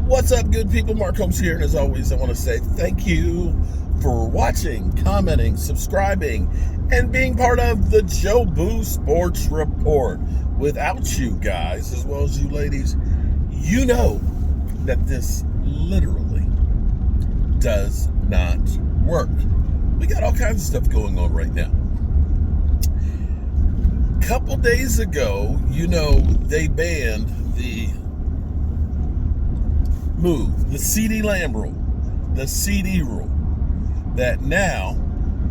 What's up, good people? Mark Holmes here, and as always, I want to say thank you for watching, commenting, subscribing, and being part of the Jobu Sports Report. Without you guys, as well as you ladies, you know that this literally does not work. We got all kinds of stuff going on right now. A couple days ago, they banned the move, the CeeDee Lamb rule, the CD rule, that now,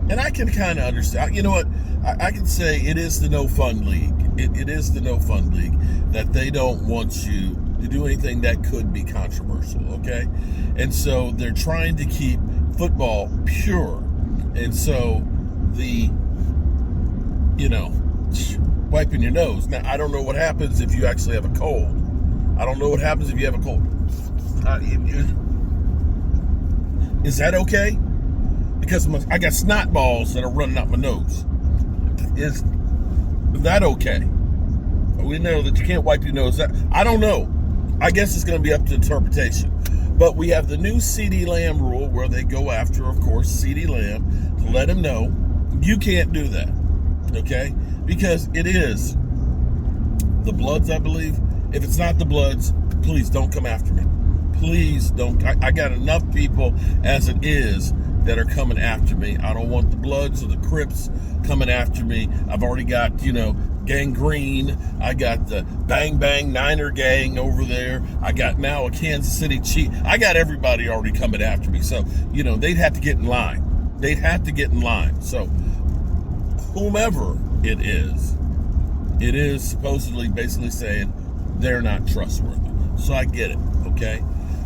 and I can kind of understand, you know what, I can say it is the no fun league. It is the no fun league, that they don't want you to do anything that could be controversial, okay? And so they're trying to keep football pure. And so the, wiping your nose. Now, I don't know what happens if you actually have a cold. I don't know what happens if you have a cold. Is that okay? Because I got snot balls that are running out my nose. Is that okay? We know that you can't wipe your nose. I don't know. I guess it's going to be up to interpretation. But we have the new CeeDee Lamb rule where they go after, of course, CeeDee Lamb to let him know you can't do that. Okay? Because it is the Bloods, I believe. If it's not the Bloods, please don't come after me. Please don't. I got enough people as it is that are coming after me. I don't want the Bloods or the Crips coming after me. I've already got, Gangrene. I got the Bang Bang Niner gang over there. I got now a Kansas City Chief. I got everybody already coming after me. So, they'd have to get in line. They'd have to get in line. So, whomever it is supposedly basically saying they're not trustworthy. So I get it, okay?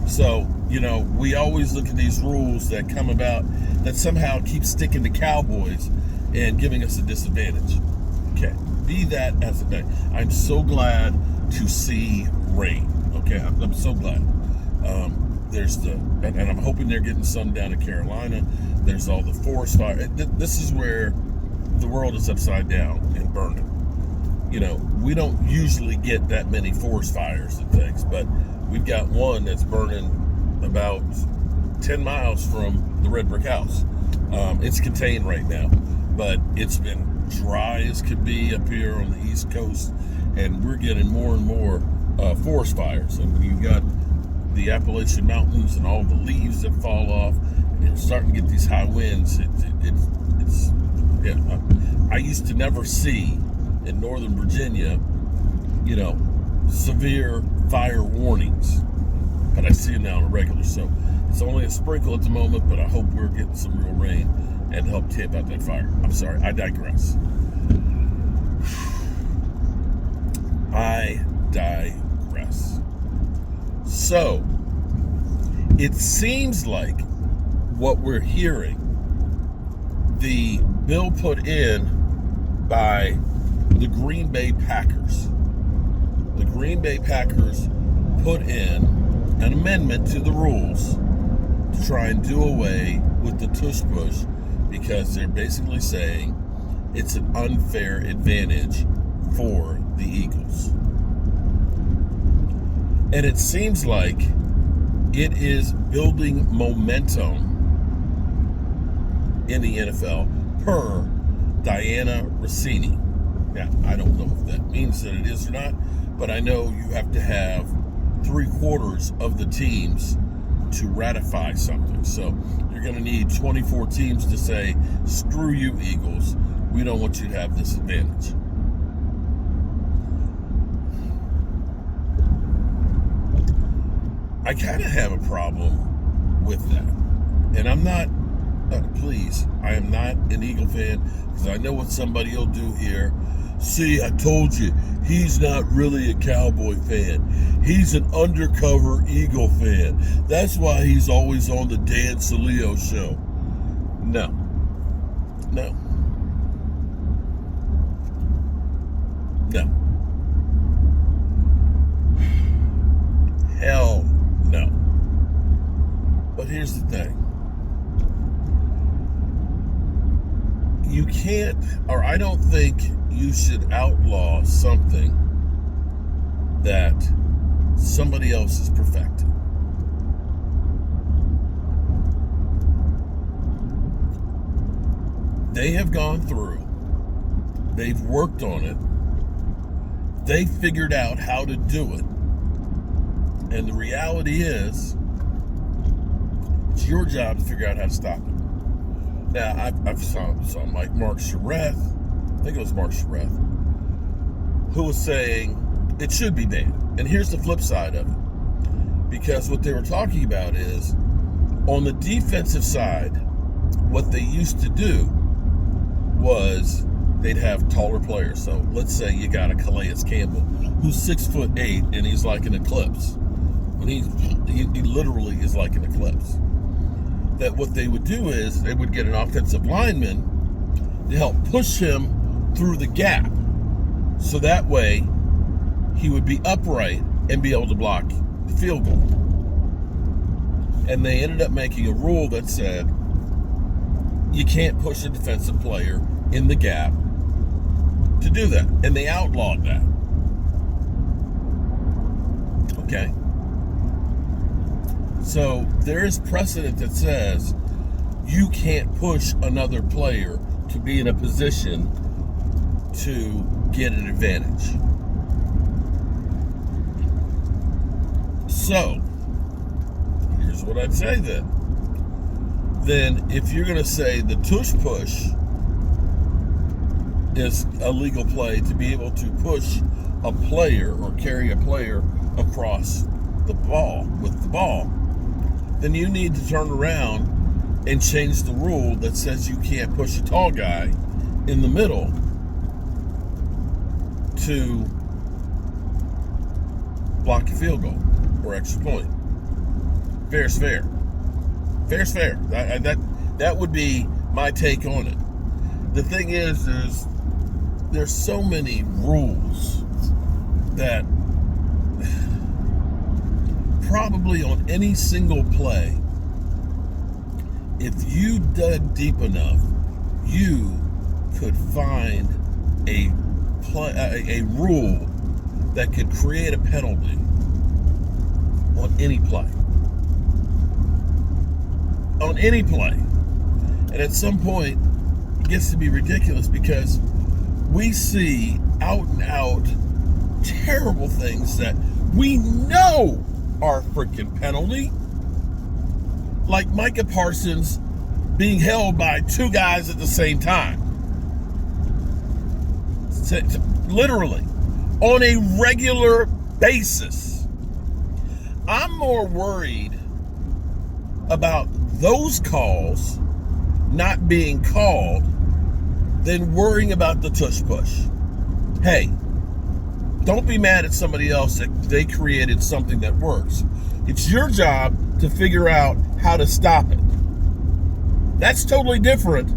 So, we always look at these rules that come about that somehow keep sticking to Cowboys and giving us a disadvantage. Okay, be that as it may. I'm so glad to see rain, okay? I'm so glad. And I'm hoping they're getting some down in Carolina. There's all the forest fire. This is where the world is upside down and burning. We don't usually get that many forest fires and things, but we've got one that's burning about 10 miles from the Red Brick House. It's contained right now, but it's been dry as could be up here on the East Coast, and we're getting more and more forest fires. And you got the Appalachian Mountains and all the leaves that fall off, and you're starting to get these high winds. I used to never see in Northern Virginia, severe fire warnings, but I see them now on a regular. So it's only a sprinkle at the moment, but I hope we're getting some real rain and help tamp out that fire. I'm sorry, I digress. So it seems like what we're hearing, the bill put in by the Green Bay Packers. The Green Bay Packers put in an amendment to the rules to try and do away with the tush push, because they're basically saying it's an unfair advantage for the Eagles. And it seems like it is building momentum in the NFL per Diana Rossini. Now, I don't know if that means that it is or not, but I know you have to have 3/4 of the teams to ratify something. So you're going to need 24 teams to say, screw you, Eagles. We don't want you to have this advantage. I kind of have a problem with that. And I'm not, please, I am not an Eagle fan, because I know what somebody will do here. See, I told you, he's not really a Cowboy fan. He's an undercover Eagle fan. That's why he's always on the Dan Saleo show. No. Hell no. But here's the thing. You can't, or I don't think you should outlaw something that somebody else has perfected. they have gone through, they've worked on it, they figured out how to do it. And the reality is, it's your job to figure out how to stop it. Now, I've saw like Mark Sherrath, I think it was Mark Sherrath, who was saying it should be banned. And here's the flip side of it. Because what they were talking about is, on the defensive side, what they used to do was they'd have taller players. So let's say you got a Calais Campbell who's 6'8" and he's like an eclipse. When he literally is like an eclipse. That what they would do is they would get an offensive lineman to help push him through the gap. So that way he would be upright and be able to block the field goal. And they ended up making a rule that said you can't push a defensive player in the gap to do that. And they outlawed that. Okay. So there is precedent that says you can't push another player to be in a position to get an advantage. So, here's what I'd say then. Then if you're going to say the tush push is a legal play to be able to push a player or carry a player across the ball with the ball, then you need to turn around and change the rule that says you can't push a tall guy in the middle to block a field goal or extra point. Fair's fair. Fair's fair. That would be my take on it. The thing is, there's so many rules that probably on any single play, if you dug deep enough, you could find a rule that could create a penalty on any play. On any play. And at some point, it gets to be ridiculous because we see out and out terrible things that we know are freaking penalty. Like Micah Parsons being held by two guys at the same time. Literally. On a regular basis. I'm more worried about those calls not being called than worrying about the tush push. Hey, don't be mad at somebody else that they created something that works. It's your job to figure out how to stop it. That's totally different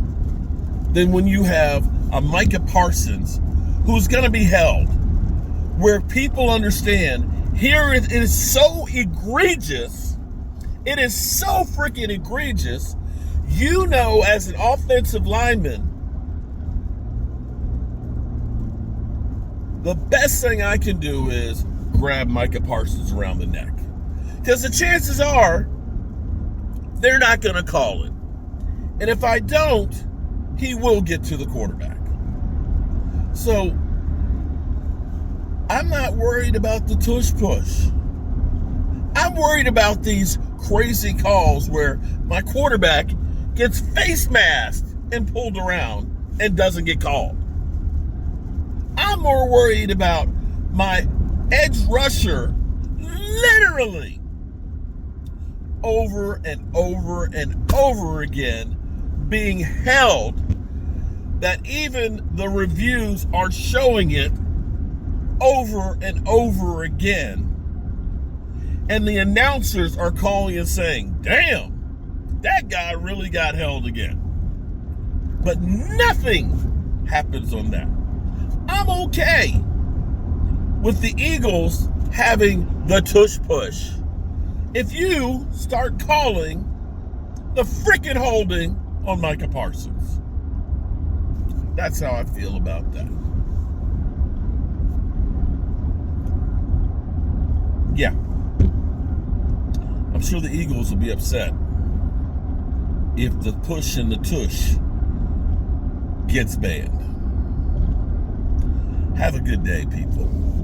than when you have a Micah Parsons who's going to be held, where people understand here it is so egregious. It is so freaking egregious. You know, as an offensive lineman, the best thing I can do is grab Micah Parsons around the neck. Because the chances are they're not going to call it. And if I don't, he will get to the quarterback. So I'm not worried about the tush push. I'm worried about these crazy calls where my quarterback gets face masked and pulled around and doesn't get called. I'm more worried about my edge rusher literally over and over and over again being held, that even the reviews are showing it over and over again. And the announcers are calling and saying, damn, that guy really got held again. But nothing happens on that. I'm okay with the Eagles having the tush push if you start calling the freaking holding on Micah Parsons. That's how I feel about that. Yeah. I'm sure the Eagles will be upset if the push and the tush gets banned. Have a good day, people.